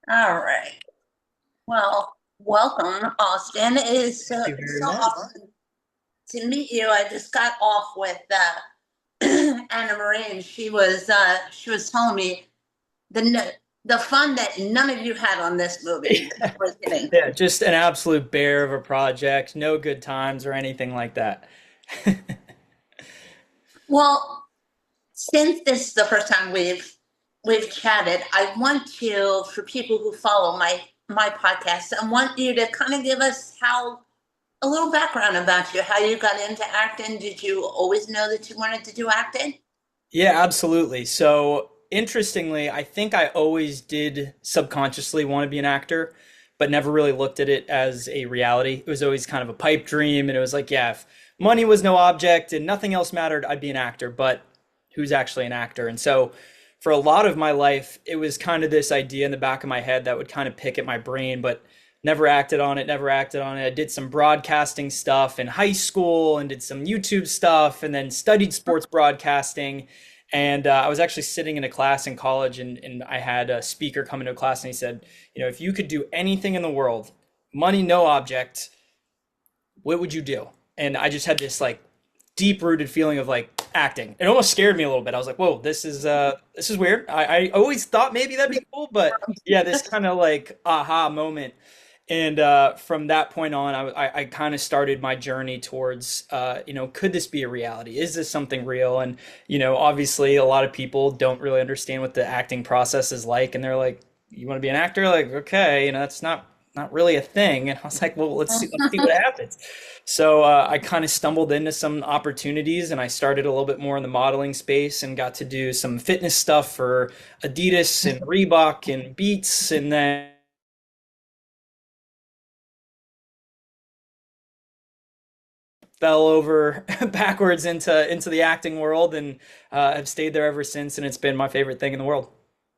All right. Well, welcome, Austin. It is Thank you it's very so much. awesome to meet you. I just got off with Anna Marie, and she was telling me the fun that none of you had on this movie. I was kidding. Yeah, just an absolute bear of a project, no good times or anything like that. Well, since this is the first time we've chatted, I want to, for people who follow my podcast, I want you to kind of give us how a little background about you, how you got into acting. Did you always know that you wanted to do acting? Yeah, absolutely. So, interestingly, I think I always did subconsciously want to be an actor, but never really looked at it as a reality. It was always kind of a pipe dream, and it was like, yeah, if money was no object and nothing else mattered, I'd be an actor, but who's actually an actor? And so, for a lot of my life, it was kind of this idea in the back of my head that would kind of pick at my brain, but never acted on it, never acted on it. I did some broadcasting stuff in high school and did some YouTube stuff and then studied sports broadcasting. And I was actually sitting in a class in college, and I had a speaker come into a class, and he said, if you could do anything in the world, money no object, what would you do? And I just had this like deep rooted feeling of like acting. It almost scared me a little bit. I was like, whoa, this is weird. I always thought maybe that'd be cool, but yeah, this kind of like aha moment. And from that point on, I kind of started my journey towards, could this be a reality? Is this something real? And, obviously a lot of people don't really understand what the acting process is like. And they're like, you want to be an actor? Like, okay, that's not really a thing. And I was like, well, let's see what happens. So I kind of stumbled into some opportunities, and I started a little bit more in the modeling space and got to do some fitness stuff for Adidas and Reebok and Beats, and then fell over backwards into the acting world, and have stayed there ever since, and it's been my favorite thing in the world.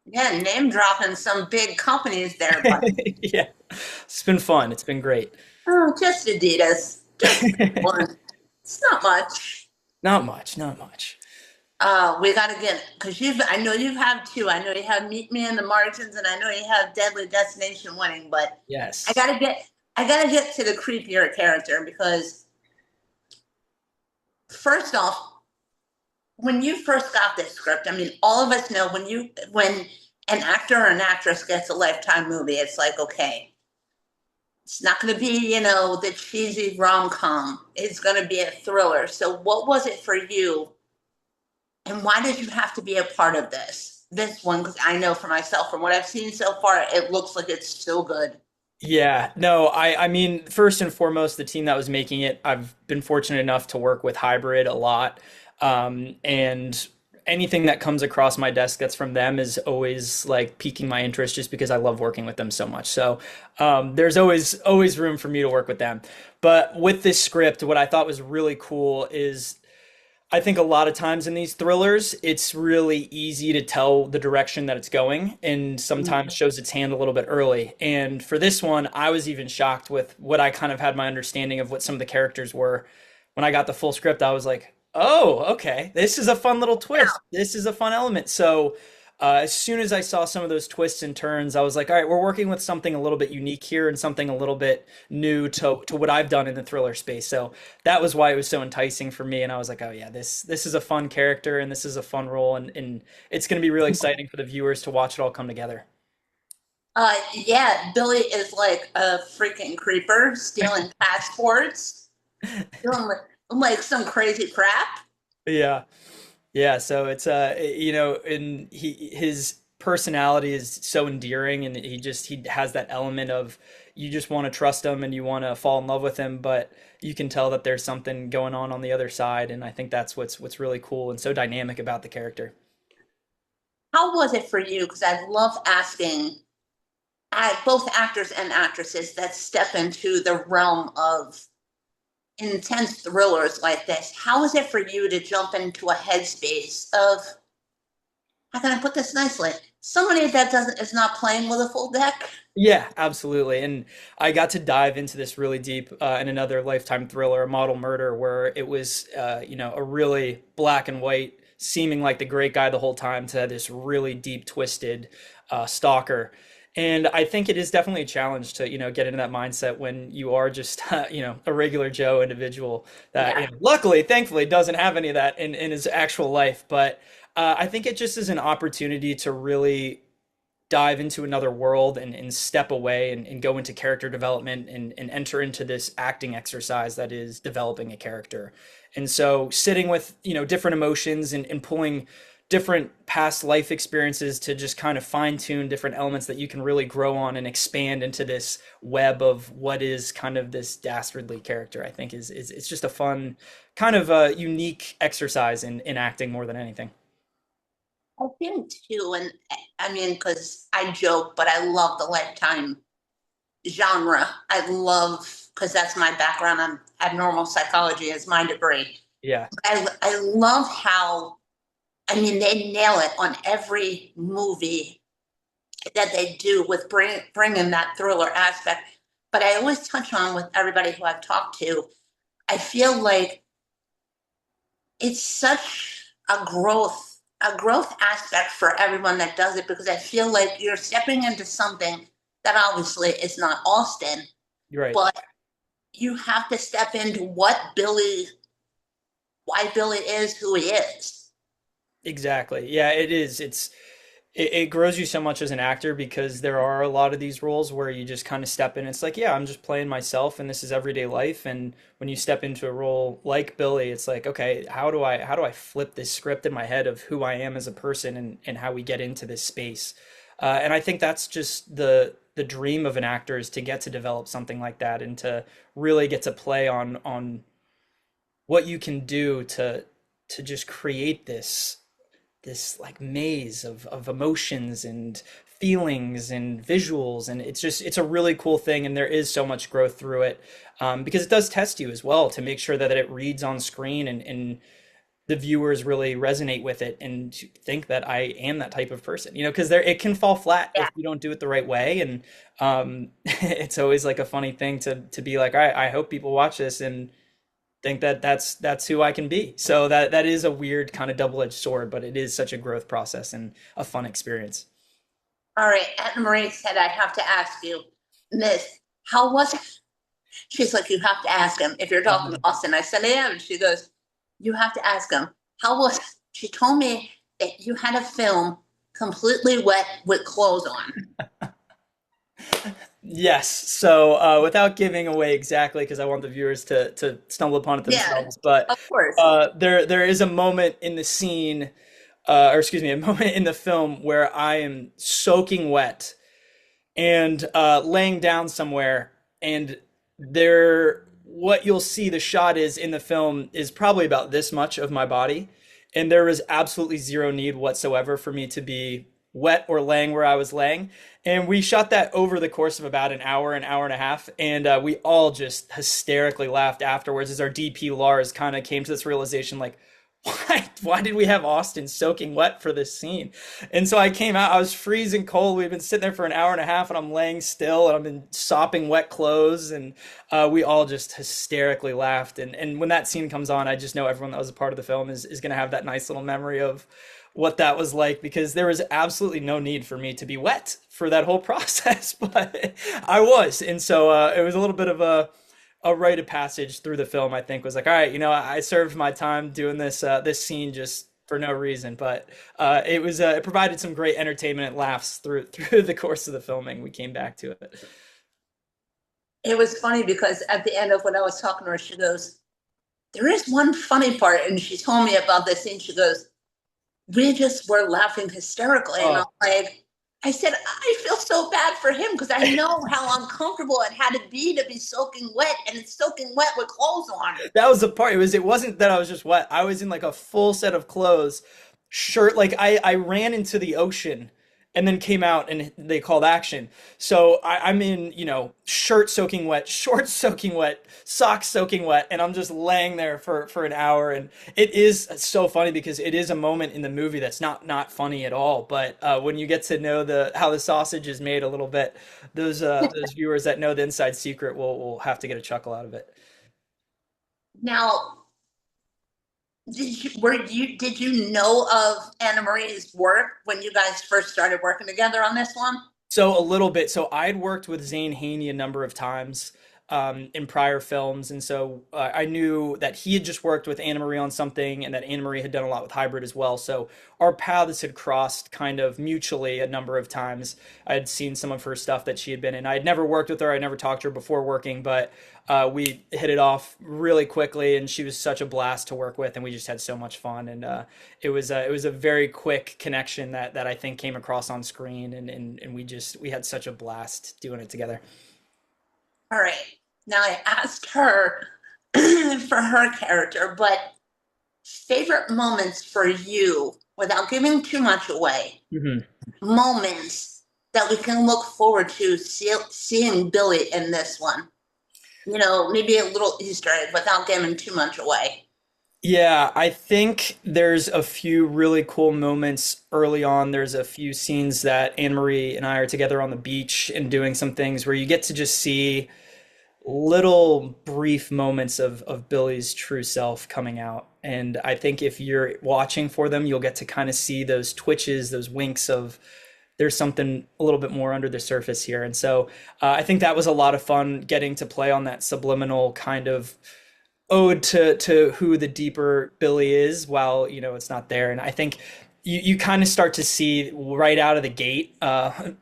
Yeah, name dropping some big companies there, but Yeah, it's been fun. It's been great. oh, just Adidas, just one. It's not much. Not much, not much. We got to get because I know you have two. I know you have Meet Me in the Margins, and I know you have Deadly Destination Winning. But I Yes. gotta get, I gotta get to the creepier character because first off, when you first got this script, I mean, all of us know when an actor or an actress gets a Lifetime movie, it's like, okay, it's not going to be, the cheesy rom com. It's going to be a thriller. So, what was it for you, and why did you have to be a part of this one? Because I know for myself, from what I've seen so far, it looks like it's so good. Yeah, no, I mean, first and foremost, the team that was making it, I've been fortunate enough to work with Hybrid a lot. And anything that comes across my desk that's from them is always like piquing my interest just because I love working with them so much. So there's always room for me to work with them. But with this script, what I thought was really cool is I think a lot of times in these thrillers, it's really easy to tell the direction that it's going, and sometimes shows its hand a little bit early. And for this one, I was even shocked with what I kind of had my understanding of what some of the characters were. When I got the full script, I was like, oh, okay, this is a fun little twist. This is a fun element. So as soon as I saw some of those twists and turns, I was like, all right, we're working with something a little bit unique here and something a little bit new to what I've done in the thriller space. So that was why it was so enticing for me. And I was like, oh yeah, this is a fun character and this is a fun role, and it's going to be really exciting for the viewers to watch it all come together. Yeah, Billy is like a freaking creeper, stealing passports, doing like some crazy crap. Yeah. Yeah, so it's and his personality is so endearing, and he has that element of you just want to trust him and you want to fall in love with him, but you can tell that there's something going on the other side, and I think that's what's really cool and so dynamic about the character. How was it for you? Because I love asking both actors and actresses that step into the realm of intense thrillers like this. How is it for you to jump into a headspace of, how can I put this nicely? Somebody that doesn't is not playing with a full deck. Yeah, absolutely. And I got to dive into this really deep in another Lifetime thriller, a model murder, where it was, a really black and white, seeming like the great guy the whole time, to this really deep, twisted stalker. And I think it is definitely a challenge to, get into that mindset when you are just, a regular Joe individual that, Yeah. luckily, thankfully, doesn't have any of that in his actual life. But I think it just is an opportunity to really dive into another world and step away and go into character development and enter into this acting exercise that is developing a character. And so sitting with, different emotions and pulling different past life experiences to just kind of fine tune different elements that you can really grow on and expand into this web of what is kind of this dastardly character, I think is it's just a fun kind of a unique exercise in acting more than anything. I think too, and I mean, because I joke, but I love the Lifetime genre. I love, because that's my background. I'm abnormal psychology is my degree. Yeah. I love how, I mean, they nail it on every movie that they do with bringing that thriller aspect. But I always touch on with everybody who I've talked to, I feel like it's such a growth aspect for everyone that does it because I feel like you're stepping into something that obviously is not Austin, You're right. but you have to step into why Billy is who he is. Exactly. Yeah, it is. It grows you so much as an actor because there are a lot of these roles where you just kind of step in. It's like, yeah, I'm just playing myself and this is everyday life. And when you step into a role like Billy, it's like, okay, how do I flip this script in my head of who I am as a person and how we get into this space? And I think that's just the dream of an actor is to get to develop something like that and to really get to play on what you can do to just create this like maze of emotions and feelings and visuals, and it's a really cool thing, and there is so much growth through it, because it does test you as well to make sure that it reads on screen and the viewers really resonate with it and think that I am that type of person, because there it can fall flat Yeah. if you don't do it the right way. And it's always like a funny thing to be like, all right, I hope people watch this and think that that's who I can be. So that is a weird kind of double-edged sword, but it is such a growth process and a fun experience. All right. Anna Marie said, I have to ask you, Miss, how was it? She's like, you have to ask him if you're talking to Um, Austin. I said, I am. And she goes, you have to ask him. How was it? She told me that you had a film completely wet with clothes on. yes. So without giving away exactly, because I want the viewers to stumble upon it Yeah, themselves, but of course. there is a moment in the scene, or excuse me, a moment in the film where I am soaking wet and laying down somewhere, and there what you'll see the shot is in the film is probably about this much of my body, and there was absolutely zero need whatsoever for me to be wet or laying where I was laying. And we shot that over the course of about an hour and a half, and we all just hysterically laughed afterwards as our DP Lars kind of came to this realization, like, why did we have Austin soaking wet for this scene? And so I came out, I was freezing cold. We've been sitting there for an hour and a half, and I'm laying still, and I've been sopping wet clothes, and we all just hysterically laughed. And when that scene comes on, I just know everyone that was a part of the film is going to have that nice little memory of what that was like, because there was absolutely no need for me to be wet for that whole process, but I was. And so it was a little bit of a rite of passage through the film. I think was like, all right, I served my time doing this scene just for no reason, but it provided some great entertainment and laughs through the course of the filming. We came back to it. It was funny because at the end of when I was talking to her, she goes, there is one funny part. And she told me about this scene. She goes, we just were laughing hysterically. And I'm Oh, like, I said, I feel so bad for him because I know how uncomfortable it had to be soaking wet and it's soaking wet with clothes on. that was the part. It wasn't that I was just wet. I was in like a full set of clothes, shirt. Like I ran into the ocean and then came out and they called action. So I'm in, shirt soaking wet, shorts soaking wet, socks soaking wet, and I'm just laying there for an hour. And it is so funny because it is a moment in the movie that's not funny at all. But when you get to know the how the sausage is made a little bit, those viewers that know the inside secret will have to get a chuckle out of it. Now, did you know of Anna Marie's work when you guys first started working together on this one? So a little bit. So I'd worked with Zane Haney a number of times in prior films, and so I knew that he had just worked with Anna Marie on something, and that Anna Marie had done a lot with Hybrid as well. So our paths had crossed kind of mutually a number of times. I had seen some of her stuff that she had been in. I had never worked with her. I never talked to her before working, but we hit it off really quickly, and she was such a blast to work with, and we just had so much fun. And it was a very quick connection that I think came across on screen, and we had such a blast doing it together. All right. Now I asked her for her character, but favorite moments for you, without giving too much away, Mhm. moments that we can look forward to seeing Billy in this one. Maybe a little Easter egg without giving too much away. Yeah, I think there's a few really cool moments early on. There's a few scenes that Anne Marie and I are together on the beach and doing some things where you get to just see little brief moments of Billy's true self coming out. And I think if you're watching for them, you'll get to kind of see those twitches, those winks of there's something a little bit more under the surface here. And so I think that was a lot of fun getting to play on that subliminal kind of ode to who the deeper Billy is while it's not there. And I think you kind of start to see right out of the gate,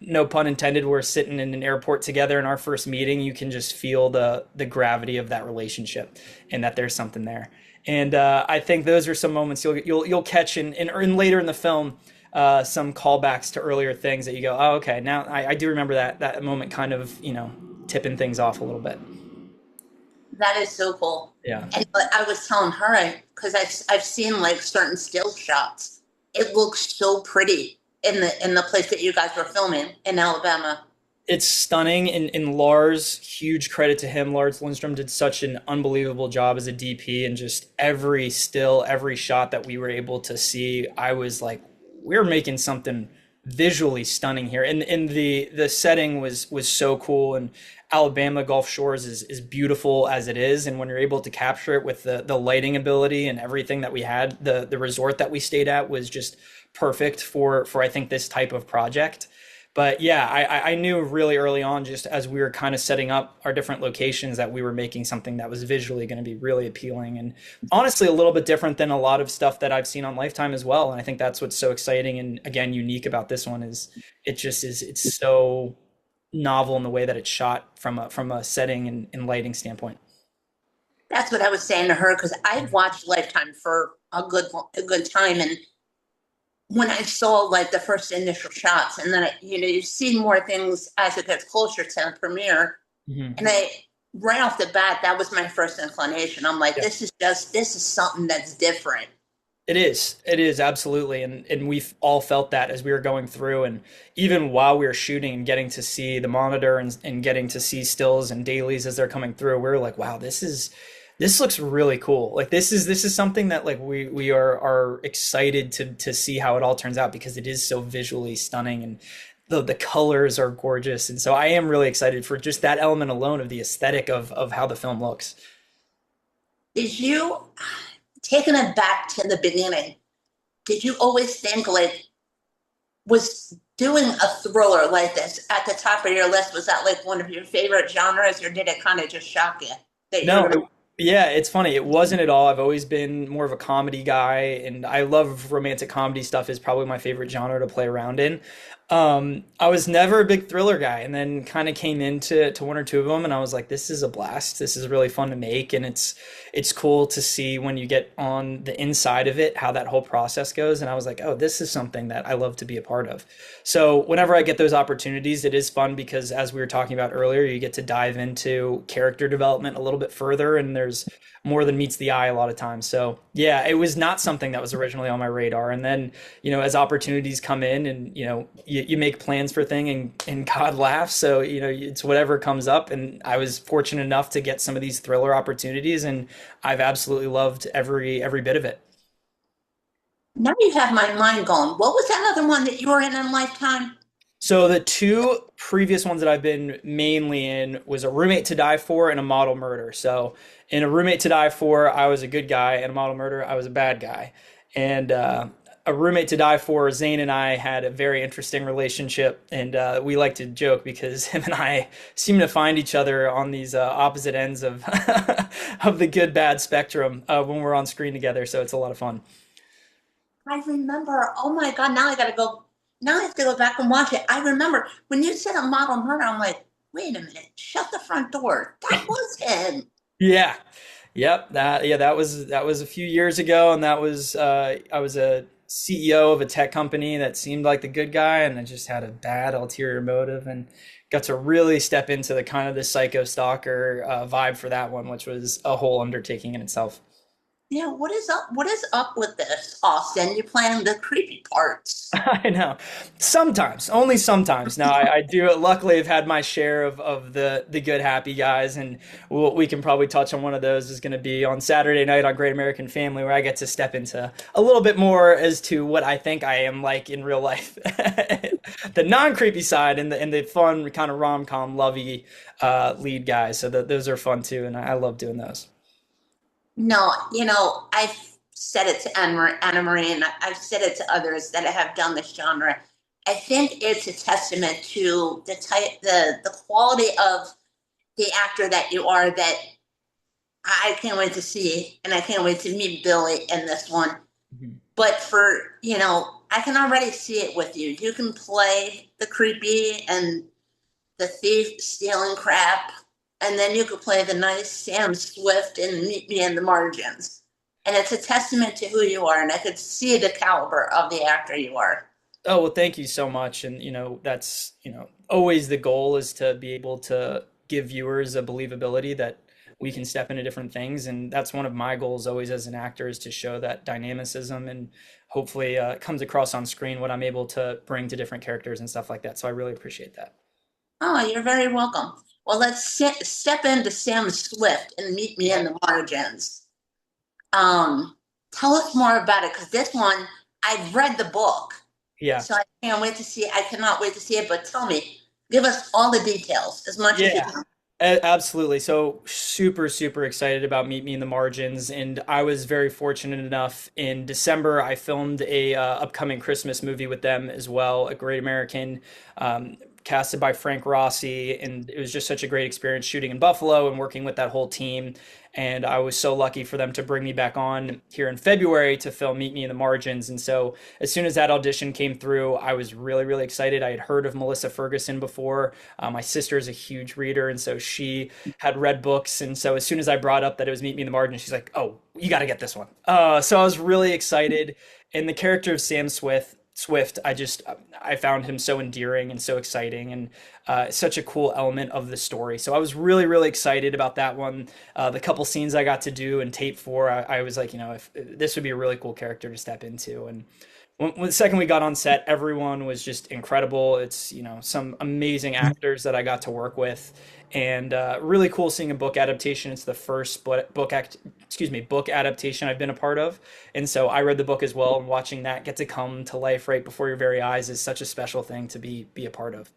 no pun intended, we're sitting in an airport together in our first meeting. You can just feel the gravity of that relationship and that there's something there. And I think those are some moments you'll catch in later in the film. Some callbacks to earlier things that you go, oh, okay, now I do remember that moment kind of, tipping things off a little bit. That is so cool. Yeah. And I was telling her, because I've seen like certain still shots. It looks so pretty in the place that you guys were filming in Alabama. It's stunning, and Lars, huge credit to him. Lars Lindstrom did such an unbelievable job as a DP, and just every still, every shot that we were able to see, I was like, we're making something visually stunning here. And the setting was so cool, and Alabama Gulf Shores is beautiful as it is, and when you're able to capture it with the lighting ability and everything that we had, the resort that we stayed at was just perfect for I think this type of project. But yeah, I knew really early on, just as we were kind of setting up our different locations, that we were making something that was visually going to be really appealing and honestly a little bit different than a lot of stuff that I've seen on Lifetime as well. And I think that's what's so exciting and again unique about this one is it's so novel in the way that it's shot from a setting and lighting standpoint. That's what I was saying to her because I've watched Lifetime for a good time, and when I saw like the first initial shots, and then you see more things as it gets closer to the premiere, Mhm. and right off the bat, that was my first inclination. I'm like, this is something that's different. It is. It is absolutely, and we've all felt that as we were going through, and even while we were shooting and getting to see the monitor and getting to see stills and dailies as they're coming through, we were like, wow, this looks really cool. Like this is something that like we are excited to see how it all turns out because it is so visually stunning and the colors are gorgeous, and so I am really excited for just that element alone of the aesthetic of how the film looks. Did you, taking it back to the beginning, did you always think like was doing a thriller like this at the top of your list? Was that like one of your favorite genres, or did it kind of just shock you that you were No, gonna? yeah, it's funny. It wasn't at all. I've always been more of a comedy guy, and I love romantic comedy stuff is probably my favorite genre to play around in. I was never a big thriller guy, and then kind of came into one or two of them, and I was like, this is a blast. This is really fun to make, and it's cool to see when you get on the inside of it how that whole process goes. And I was like, oh, this is something that I love to be a part of. So whenever I get those opportunities, it is fun because as we were talking about earlier, you get to dive into character development a little bit further, and there's more than meets the eye a lot of times. So yeah, it was not something that was originally on my radar. And then, as opportunities come in and, you make plans for thing and God laughs. So, it's whatever comes up. And I was fortunate enough to get some of these thriller opportunities and I've absolutely loved every bit of it. Now you have my mind going. What was that other one that you were in Lifetime? So the two previous ones that I've been mainly in was A Roommate to Die For and A Model Murder. So in A Roommate to Die For, I was a good guy, and A Model Murder, I was a bad guy. And a roommate to die for, Zane and I had a very interesting relationship, and we like to joke because him and I seem to find each other on these opposite ends of of the good bad spectrum when we're on screen together. So it's a lot of fun. I remember, oh my God, now I gotta go, now I have to go back and watch it. I remember when you said a model murder, I'm like, wait a minute, shut the front door. That was him. Yeah. Yep. That was a few years ago, and that was I was a CEO of a tech company that seemed like the good guy, and I just had a bad ulterior motive, and got to really step into the kind of the psycho stalker vibe for that one, which was a whole undertaking in itself. Yeah, what is up? What is up with this, Austin? You playing the creepy parts. I know. Sometimes, only sometimes. Now, I do luckily have had my share of the good happy guys, and we can probably touch on one of those is going to be on Saturday night on Great American Family, where I get to step into a little bit more as to what I think I am like in real life, the non creepy side, and the fun kind of rom com lovey lead guys. So those are fun too, and I love doing those. No, I've said it to Anna Marie, and I've said it to others that have done this genre. I think it's a testament to the type, the quality of the actor that you are. That I can't wait to see, and I can't wait to meet Billy in this one. Mhm. But I can already see it with you. You can play the creepy and the thief stealing crap, and then you could play the nice Sam Swift and Meet Me in the Margins. And it's a testament to who you are, and I could see the caliber of the actor you are. Oh, well, thank you so much. And, that's, always the goal is to be able to give viewers a believability that we can step into different things. And that's one of my goals always as an actor is to show that dynamicism and hopefully comes across on screen what I'm able to bring to different characters and stuff like that. So I really appreciate that. Oh, you're very welcome. Well, let's step into Sam Swift and Meet Me in the Margins. Um, Tell us more about it, because this one, I've read the book, Yeah. so I can't wait to see it. I cannot wait to see it, but tell me, give us all the details as much as you Yeah. can. Absolutely. So super, super excited about Meet Me in the Margins, and I was very fortunate enough in December. I filmed a upcoming Christmas movie with them as well, a Great American, casted by Frank Rossi, and it was just such a great experience shooting in Buffalo and working with that whole team. And I was so lucky for them to bring me back on here in February to film Meet Me in the Margins. And so as soon as that audition came through, I was really, really excited. I had heard of Melissa Ferguson before. My sister is a huge reader, and so she had read books. And so as soon as I brought up that it was Meet Me in the Margins, she's like, "Oh, you got to get this one." So I was really excited. And the character of Sam Swift, I found him so endearing and so exciting, and such a cool element of the story. So I was really, really excited about that one. The couple scenes I got to do and tape for, I was like, if this would be a really cool character to step into. And when the second we got on set, everyone was just incredible. It's, some amazing actors that I got to work with, and really cool seeing a book adaptation. It's the first book adaptation I've been a part of, and so I read the book as well. And watching that get to come to life right before your very eyes is such a special thing to be a part of.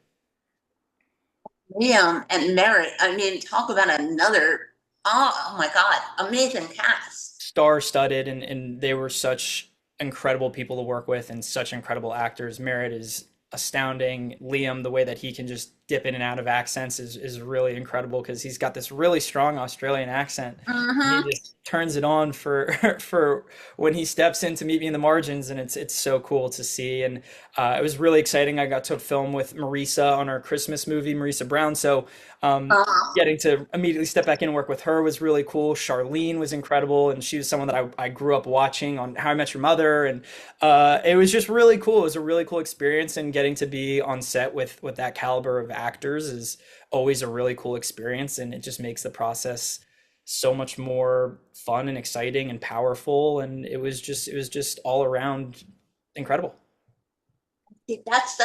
Liam and Merritt, I mean, talk about another, oh my God, amazing cast. Star-studded, and they were such incredible people to work with and such incredible actors. Merritt is astounding. Liam, the way that he can just dip in and out of accents is really incredible because he's got this really strong Australian accent. And he Mm-hmm. just turns it on for for when he steps in to Meet Me in the Margins, and it's so cool to see. And it was really exciting. I got to film with Marisa on our Christmas movie, Marisa Brown. So getting to immediately step back in and work with her was really cool. Charlene was incredible, and she was someone that I grew up watching on How I Met Your Mother, and it was just really cool. It was a really cool experience, and getting to be on set with that caliber of actors is always a really cool experience, and it just makes the process so much more fun and exciting and powerful. And it was just all around incredible. See, that's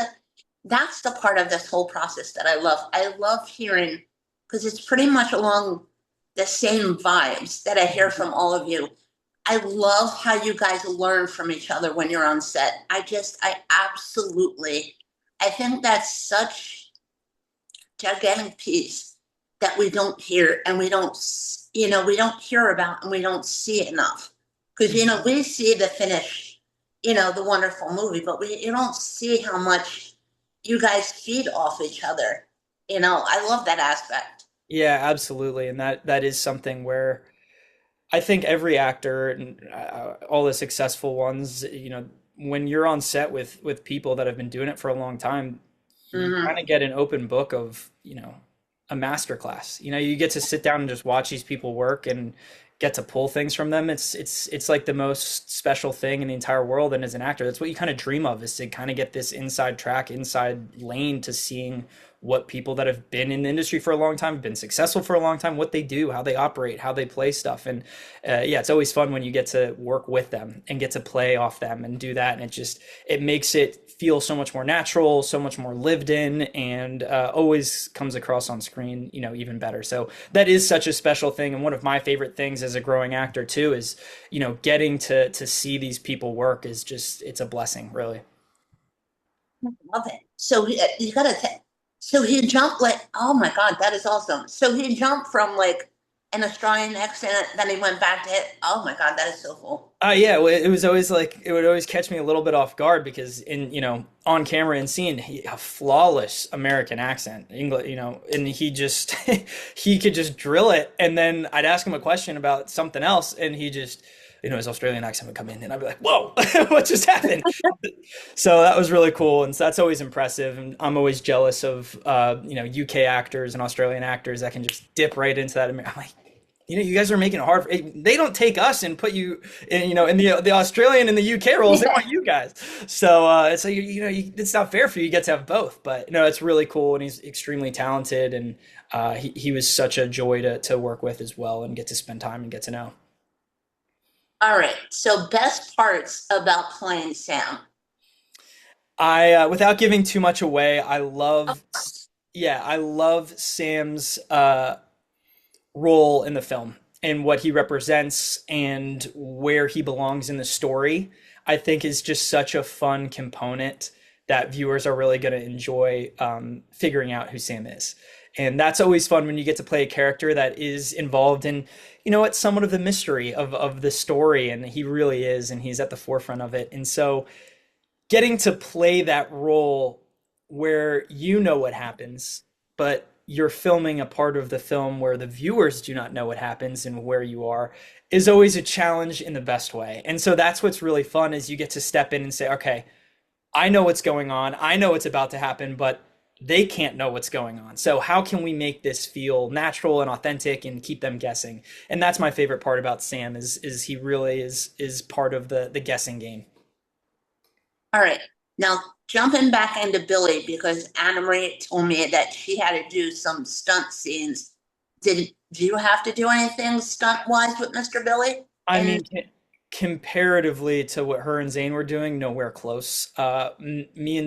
the part of this whole process that I love. I love hearing, because it's pretty much along the same vibes that I hear from all of you. I love how you guys learn from each other when you're on set. I absolutely, I think that's such gigantic piece that we don't hear, and we don't hear about, and we don't see enough. Because, we see the finish, the wonderful movie, but you don't see how much you guys feed off each other. I love that aspect. Yeah, absolutely. And that is something where I think every actor and all the successful ones, when you're on set with people that have been doing it for a long time, you kind Hmm. of get an open book of, a master class. You get to sit down and just watch these people work and get to pull things from them. It's like the most special thing in the entire world. And as an actor, that's what you kind of dream of, is to kind of get this inside track, inside lane to seeing what people that have been in the industry for a long time, been successful for a long time, what they do, how they operate, how they play stuff. And yeah, it's always fun when you get to work with them and get to play off them and do that. And it makes it feel so much more natural, so much more lived in, and always comes across on screen, even better. So that is such a special thing. And one of my favorite things as a growing actor too is, getting to see these people work is just, it's a blessing, really. Love it. So you gotta so he jumped like, oh my God, that is awesome. So he jumped from like an Australian accent, then he went back to it. Oh my God, that is so cool. Yeah, well, it was always like it would always catch me a little bit off guard because on camera and scene a flawless American accent, English, and he just he could just drill it, and then I'd ask him a question about something else, and he just his Australian accent would come in, and I'd be like, "Whoa, what just happened?" So that was really cool, and so that's always impressive. And I'm always jealous of UK actors and Australian actors that can just dip right into that. I'm like, you guys are making it hard. They don't take us and put you in, in the Australian and the UK roles. They Yeah. want you guys. So it's not fair for you. You get to have both. But no, it's really cool, and he's extremely talented, and he was such a joy to work with as well, and get to spend time and get to know. All right. So best parts about playing Sam. Without giving too much away, Of course. I love Sam's role in the film and what he represents and where he belongs in the story. I think is just such a fun component that viewers are really going to enjoy figuring out who Sam is. And that's always fun when you get to play a character that is involved in, what somewhat of the mystery of the story, and he really is, and he's at the forefront of it. And so getting to play that role where you know what happens, but you're filming a part of the film where the viewers do not know what happens and where you are is always a challenge in the best way. And so that's what's really fun is you get to step in and say, okay, I know what's going on. I know what's about to happen, but they can't know what's going on. So how can we make this feel natural and authentic and keep them guessing? And that's my favorite part about Sam is he really is part of the guessing game. All right. Now jumping back into Billy because Anna Marie told me that she had to do some stunt scenes. Did you have to do anything stunt wise with Mr. Billy? I And mean, comparatively to what her and Zayn were doing, nowhere close. Me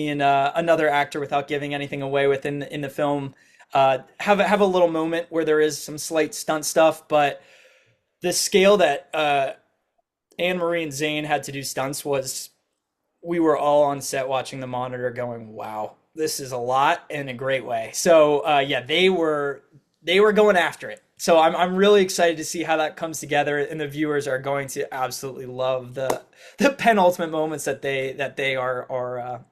and another actor, without giving anything away within in the film, have a little moment where there is some slight stunt stuff, but the scale that Anne Marie and Zayn had to do stunts was we were all on set watching the monitor going, wow, this is a lot in a great way. So yeah, they were going after it. So I'm really excited to see how that comes together, and the viewers are going to absolutely love the penultimate moments that they are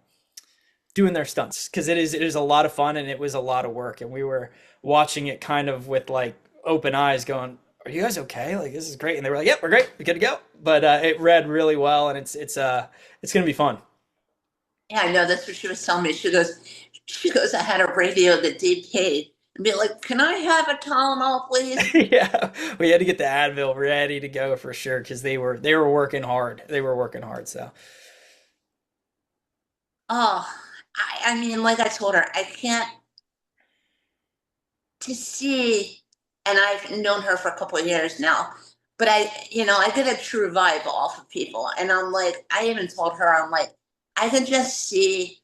doing their stunts, because it is a lot of fun and it was a lot of work, and we were watching it kind of with like open eyes going, are you guys okay? Like, this is great. And they were like, yep, we're great, we're good to go. But it read really well, and it's gonna be fun. yeah, I know that's what she was telling me. She goes, I had a radio that did paid and be like, can I have a Tylenol, please? Yeah, we had to get the Advil ready to go for sure, because they were working hard. They were working hard. So Oh, I mean, like I told her, I can't to see, and I've known her for a couple of years now, but I get a true vibe off of people. And I'm like, I even told her, I'm like, I can just see.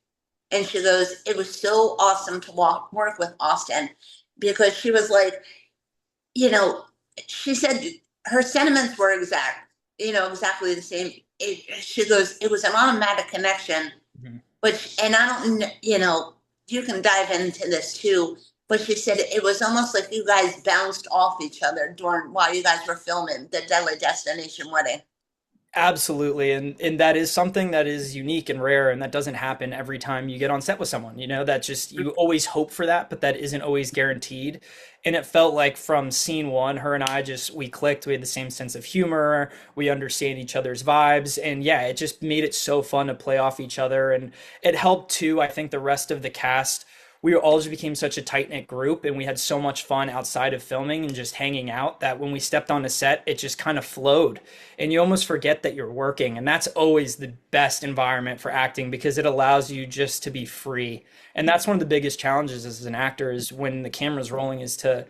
And she goes, it was so awesome to work with Austin because she was like, you know, she said her sentiments were exactly the same. She goes, it was an automatic connection, mhm. which, and I don't, you can dive into this too, but she said it was almost like you guys bounced off each other while you guys were filming the Deadly Destination wedding. Absolutely. And that is something that is unique and rare and that doesn't happen every time you get on set with someone. You know, that just you always hope for that, but that isn't always guaranteed. And it felt like from scene one, her and I just we clicked, we had the same sense of humor, we understand each other's vibes, and yeah, it just made it so fun to play off each other. And it helped too, I think the rest of the cast we all just became such a tight knit group and we had so much fun outside of filming and just hanging out that when we stepped on the set, it just kind of flowed. And you almost forget that you're working. And that's always the best environment for acting because it allows you just to be free. And that's one of the biggest challenges as an actor is when the camera's rolling is to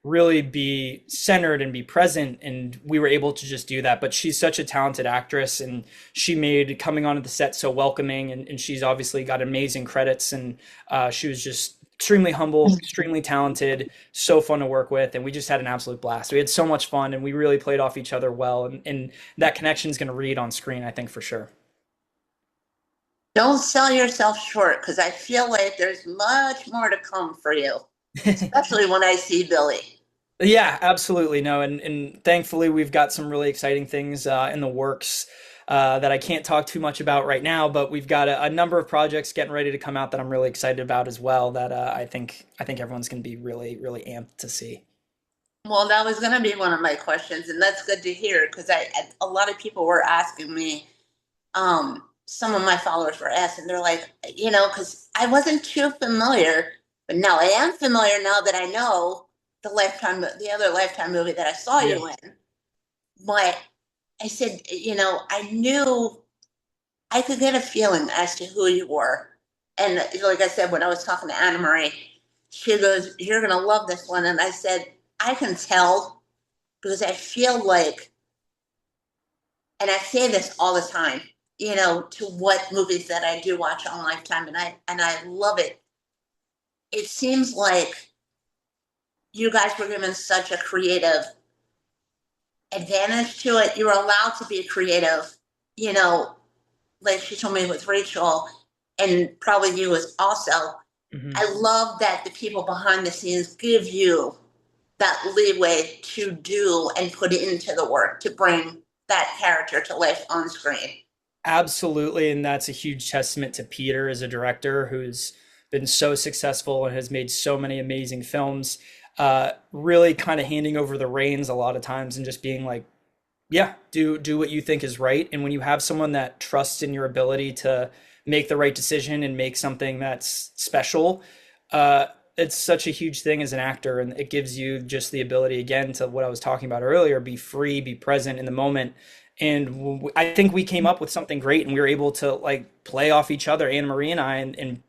really be centered and be present, and we were able to just do that. But she's such a talented actress and she made coming onto the set so welcoming, and she's obviously got amazing credits, and she was just extremely humble, extremely talented, so fun to work with, and we just had an absolute blast. We had so much fun and we really played off each other well, and that connection is going to read on screen, I think, for sure. Don't sell yourself short because I feel like there's much more to come for you, especially when I see Billy. Yeah, absolutely. No, and thankfully we've got some really exciting things in the works that I can't talk too much about right now, but we've got a number of projects getting ready to come out that I'm really excited about as well. That I think everyone's going to be really really amped to see. Well, that was going to be one of my questions, and that's good to hear because a lot of people were asking me. Some of my followers were asking, they're like, because I wasn't too familiar, but now I am familiar now that I know the other Lifetime movie that I saw Yeah. you in. But I said, I knew I could get a feeling as to who you were. And like I said, when I was talking to Anna Marie, she goes, "You're going to love this one." And I said, I can tell because I feel like, and I say this all the time, to what movies that I do watch on Lifetime, and I love it. It seems like you guys were given such a creative advantage to it. You were allowed to be creative, you know, like she told me with Rachel, and probably you as also. Hmm. I love that the people behind the scenes give you that leeway to do and put into the work to bring that character to life on screen. Absolutely, and that's a huge testament to Peter as a director who's been so successful and has made so many amazing films. Really kind of handing over the reins a lot of times and just being like, yeah, do what you think is right. And when you have someone that trusts in your ability to make the right decision and make something that's special, uh, it's such a huge thing as an actor, and it gives you just the ability again to what I was talking about earlier, be free, be present in the moment. And I think we came up with something great, and we were able to like play off each other, Anna Marie and I, and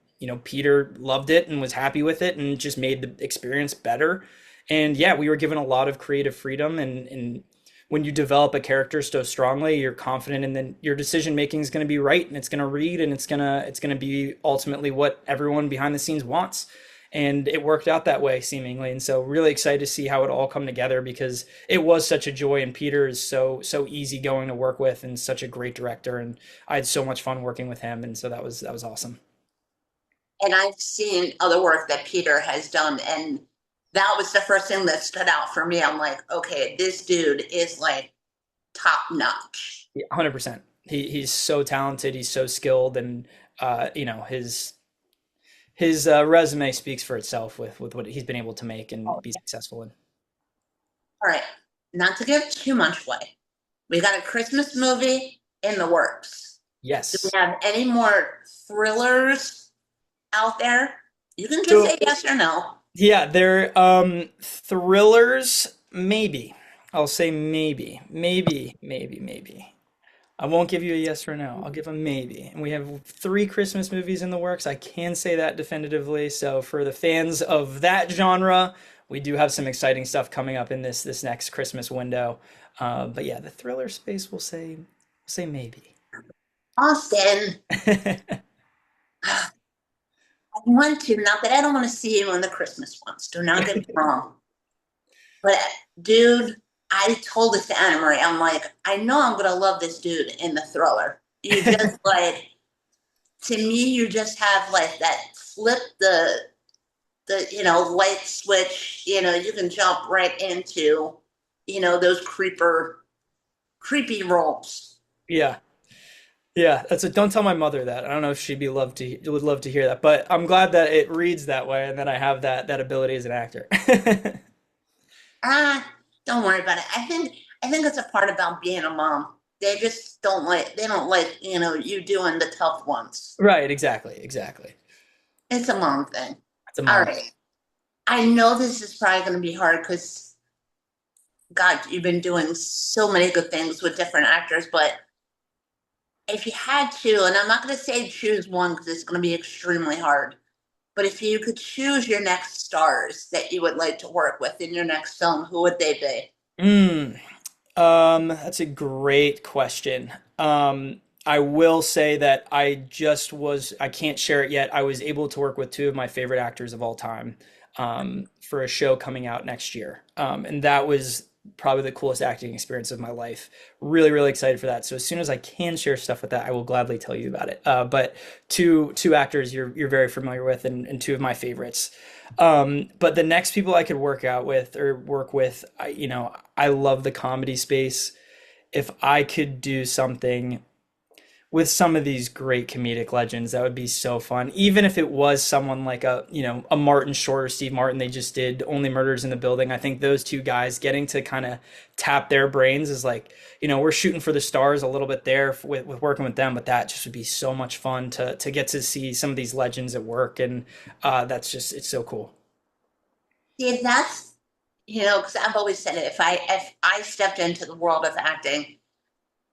Peter loved it and was happy with it, and just made the experience better. And yeah, we were given a lot of creative freedom, and when you develop a character so strongly, you're confident, and then your decision making is going to be right, and it's going to read, and it's going to be ultimately what everyone behind the scenes wants. And it worked out that way seemingly, and so really excited to see how it all come together because it was such a joy, and Peter is so easy going to work with and such a great director, and I had so much fun working with him, and so that was awesome. And I've seen other work that Peter has done, and that was the first thing that stood out for me. I'm like, okay, this dude is like top notch. Yeah, 100%. He's so talented, he's so skilled, and his resume speaks for itself with what he's been able to make and be successful in. All right, not to give too much away, we got a Christmas movie in the works. Do we Yes. have any more thrillers out there? You can just So say yes or no. yeah, they're thrillers, maybe. I'll say maybe. Maybe, maybe, maybe. I won't give you a yes or no. I'll give a maybe. And we have three Christmas movies in the works. I can say that definitively. So for the fans of that genre, we do have some exciting stuff coming up in this next Christmas window. But yeah, the thriller space, we'll say maybe. Austin, I want to, not that I don't want to see you in the Christmas ones. Do not get me wrong. But dude, I told this to Anna Marie. I'm like, I know I'm gonna love this dude in the thriller. You just like to me, you just have like that flip the light switch. You can jump right into those creepy roles. Yeah. Yeah, that's a, don't tell my mother that. I don't know if she'd be love to would love to hear that, but I'm glad that it reads that way and that I have that ability as an actor. Ah, don't worry about it. I think it's a part about being a mom. They don't like, you doing the tough ones. Right, exactly, exactly. It's a mom thing. It's a All mom. right. I know this is probably going to be hard because, God, you've been doing so many good things with different actors, but if you had to, and I'm not going to say choose one because it's going to be extremely hard, but if you could choose your next stars that you would like to work with in your next film, who would they be? Mm, that's a great question. I will say that I can't share it yet. I was able to work with two of my favorite actors of all time, for a show coming out next year. And that was probably the coolest acting experience of my life. Really, really excited for that. So as soon as I can share stuff with that, I will gladly tell you about it. But two actors you're very familiar with and two of my favorites. But the next people I could work out with or work with, I love the comedy space. If I could do something with some of these great comedic legends, that would be so fun. Even if it was someone like a Martin Short or Steve Martin, they just did Only Murders in the Building. I think those two guys getting to kind of tap their brains is like, we're shooting for the stars a little bit there with working with them, but that just would be so much fun to get to see some of these legends at work. And that's just, it's so cool. See, that's, because I've always said it, if I stepped into the world of acting,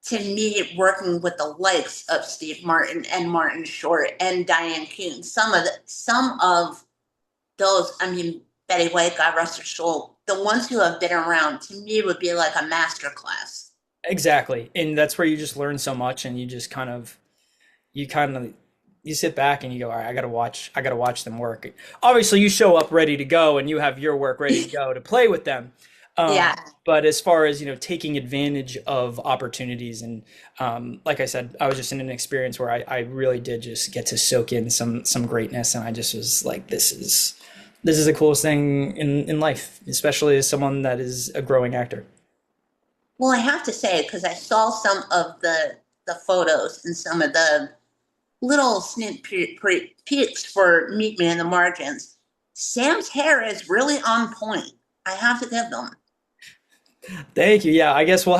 to me, working with the likes of Steve Martin and Martin Short and Diane Keaton, some of those, I mean, Betty White, God rest her soul, the ones who have been around, to me, would be like a master class. Exactly. And that's where you just learn so much and you just kind of you sit back and you go, all right, I gotta watch them work. Obviously you show up ready to go and you have your work ready to go to play with them. Yeah. But as far as, taking advantage of opportunities and like I said, I was just in an experience where I really did just get to soak in some greatness and I just was like, this is the coolest thing in life, especially as someone that is a growing actor. Well, I have to say, because I saw some of the photos and some of the little peeks for Meet Me in the Margins. Sam's hair is really on point. I have to give them. Thank you. Yeah, I guess we'll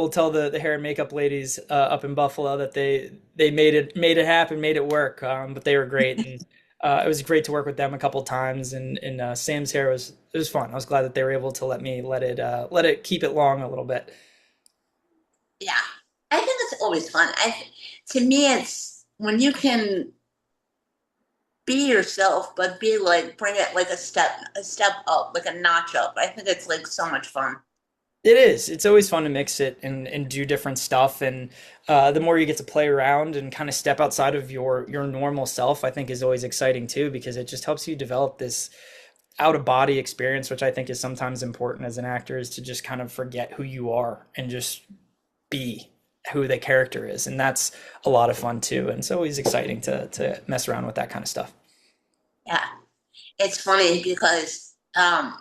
tell the hair and makeup ladies up in Buffalo that they made it happen, made it work. But they were great, and it was great to work with them a couple times. And Sam's hair was fun. I was glad that they were able to let me let it keep it long a little bit. Yeah, I think it's always fun. To me, it's when you can be yourself, but be like bring it like a step up, like a notch up. I think it's like so much fun. It is. It's always fun to mix it and do different stuff, and the more you get to play around and kind of step outside of your normal self, I think is always exciting too because it just helps you develop this out of body experience, which I think is sometimes important as an actor, is to just kind of forget who you are and just be who the character is. And that's a lot of fun too. And it's always exciting to mess around with that kind of stuff. Yeah, it's funny because I'm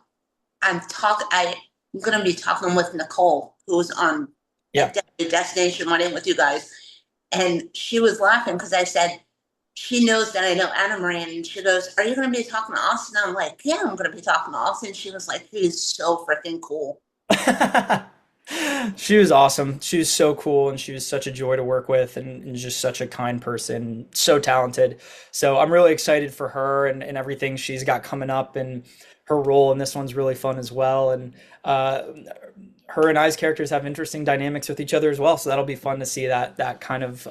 gonna be talking with Nicole, who's on a Yeah. Destination Wedding with you guys, and she was laughing because I said she knows that I know Anna Marie, and she goes, "Are you gonna be talking to Austin?" I'm like, "Yeah, I'm gonna be talking to Austin." She was like, "He's so freaking cool." She was awesome. She was so cool and she was such a joy to work with and just such a kind person, so talented. So I'm really excited for her and everything she's got coming up and her role in this one's really fun as well. And uh, her and I's characters have interesting dynamics with each other as well. So that'll be fun to see that kind of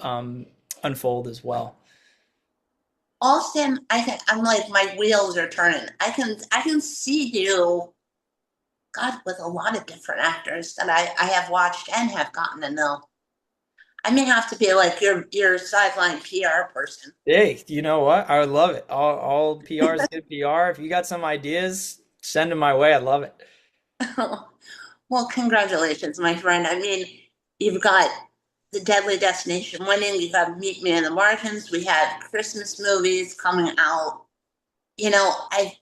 unfold as well. Austin, I think I'm like my wheels are turning. I can see you, God, with a lot of different actors that I have watched and have gotten to know. I may have to be like your sideline PR person. Hey, you know what? I would love it. All PR is good PR. If you got some ideas, send them my way. I love it. Well, congratulations, my friend. I mean, you've got the Deadly Destination winning. You have Meet Me in the Margins. We have Christmas movies coming out. I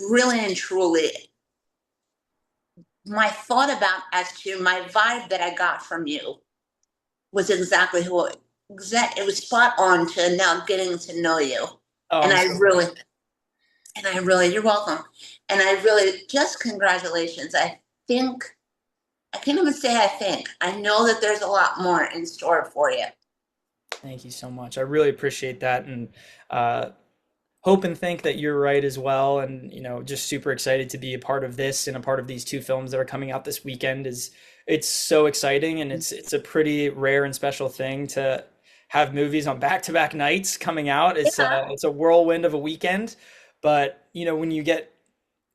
really and truly, my thought about as to my vibe that I got from you was exactly it was spot on to now getting to know you. Oh, And I'm I so really, you're welcome. And I really, just congratulations. Think, I can't even say I think, I know that there's a lot more in store for you. thank you so much. I really appreciate that, and uh, hope and think that you're right as well. And just super excited to be a part of this and a part of these two films that are coming out this weekend. Is It's so exciting, and it's a pretty rare and special thing to have movies on back-to-back nights coming out. Yeah. It's a whirlwind of a weekend, but when you get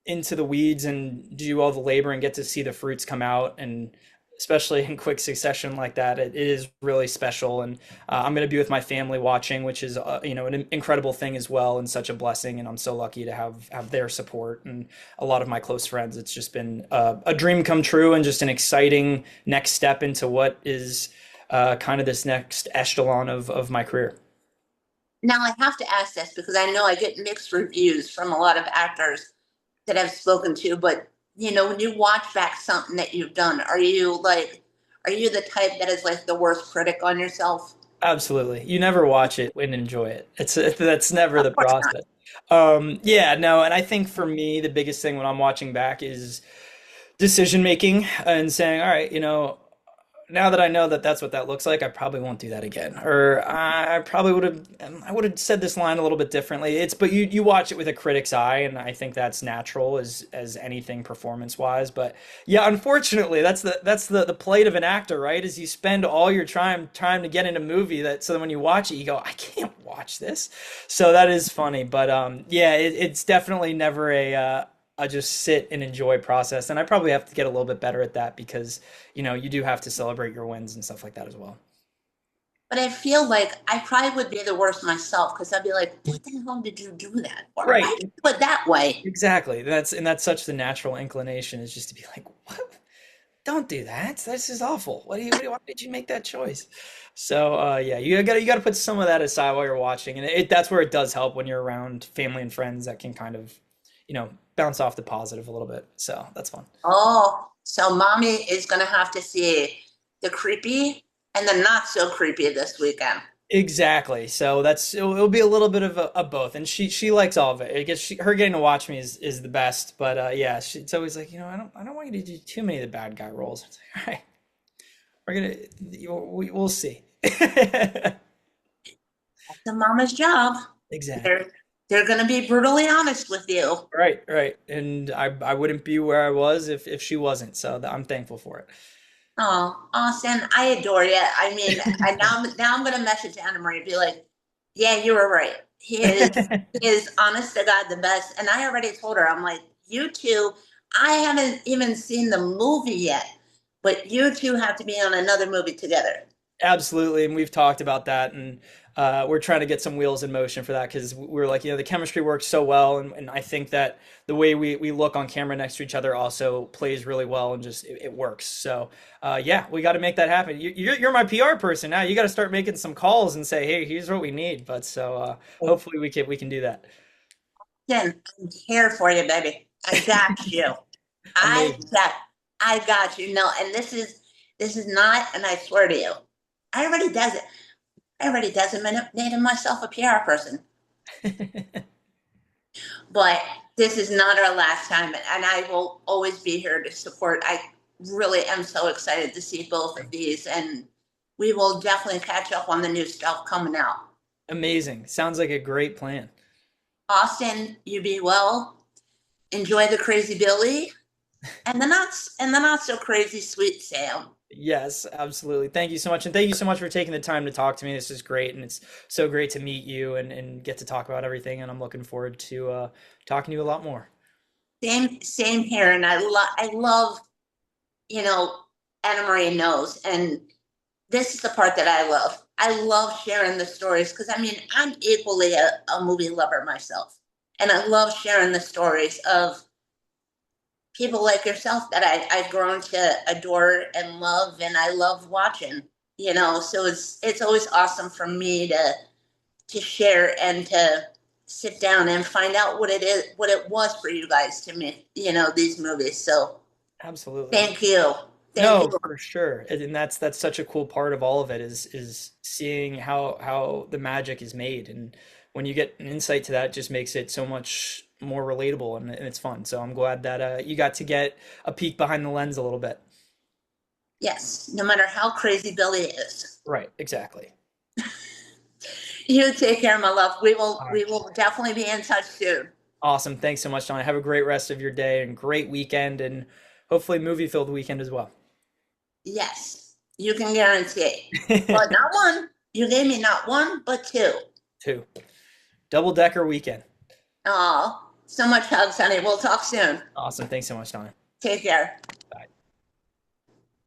into the weeds and do all the labor and get to see the fruits come out, and especially in quick succession like that, it is really special. And I'm going to be with my family watching, which is an incredible thing as well, and such a blessing. And I'm so lucky to have their support and a lot of my close friends. It's just been a dream come true, and just an exciting next step into what is kind of this next echelon of my career. Now I have to ask this because I know I get mixed reviews from a lot of actors that I've spoken to, but when you watch back something that you've done, are you the type that is like the worst critic on yourself? Absolutely. You never watch it and enjoy it. That's never Of the course not. process. Yeah, no, and I think for me, the biggest thing when I'm watching back is decision making and saying, all right, now that I know that that's what that looks like, I probably won't do that again. Or I would have said this line a little bit differently. But you watch it with a critic's eye, and I think that's natural as anything performance wise. But yeah, unfortunately, that's the plight of an actor, right? Is you spend all your time to get in a movie that so that when you watch it, you go, I can't watch this. So that is funny. But yeah, it's definitely never a just sit and enjoy process. And I probably have to get a little bit better at that because you do have to celebrate your wins and stuff like that as well. But I feel like I probably would be the worst myself because I'd be like, what the hell did you do that? Or why Right. did you do it that way? Exactly. That's such the natural inclination is just to be like, what? Don't do that. This is awful. Why did you make that choice? So yeah, you gotta put some of that aside while you're watching. And that's where it does help when you're around family and friends that can kind of, bounce off the positive a little bit. So that's fun. Oh, so mommy is going to have to see the creepy and the not so creepy this weekend. Exactly. So it'll be a little bit of both, and she likes all of it. I guess her getting to watch me is the best. But yeah, it's always like I don't want you to do too many of the bad guy roles. It's like, all right, we're gonna we'll see. The mama's job. Exactly. They're going to be brutally honest with you. Right, right. And I wouldn't be where I was if she wasn't. So I'm thankful for Oh, Austin, I adore you. I mean, now I'm going to message Anna Marie and be like, yeah, you were right. it. He is honest to God the best. And I already told her, I'm like, you two, I haven't even seen the movie yet, but you two have to be on another movie together. Absolutely, and we've talked about that, and we're trying to get some wheels in motion for that because we're like, the chemistry works so well, and I think that the way we look on camera next to each other also plays really well, and just it works. So yeah, we got to make that happen. You're my PR person now. You got to start making some calls and say, hey, here's what we need. But so hopefully we can do that. Jen, I'm here for you, baby. I got you. I Amazing. got, I got you. No, and this is not, and I swear to you, I already does it. I already designated myself a PR person, but this is not our last time, and I will always be here to support. I really am so excited to see both of these, and we will definitely catch up on the new stuff coming out. Amazing. Sounds like a great plan. Austin, you be well. Enjoy the crazy Billy and the not so crazy sweet Sam. Yes, absolutely. Thank you so much. And thank you so much for taking the time to talk to me. This is great. And it's so great to meet you and get to talk about everything. And I'm looking forward to talking to you a lot more. Same here, and I love you know Anna Marie knows, and this is the part that I love. I love sharing the stories because I mean I'm equally a movie lover myself, and I love sharing the stories of people like yourself that I've grown to adore and love, and I love watching. So it's always awesome for me to share and to sit down and find out what it was for you guys to make these movies. So Absolutely. thank you. Same here. No, for sure. And that's such a cool part of all of it is seeing how the magic is made. And when you get an insight to that, it just makes it so much more relatable and it's fun. So I'm glad that you got to get a peek behind the lens a little bit. Yes, no matter how crazy Billy is. Right, exactly. You take care, my love. We All will right. we will definitely be in touch soon. Awesome. Thanks so much, Donna. Have a great rest of your day and great weekend and hopefully movie filled weekend as well. Yes, you can guarantee. But not one. You gave me not one, but two. Two. Double decker weekend. Oh, so much hugs, honey. We'll talk soon. Awesome. Thanks so much, Donna. Take care. Bye.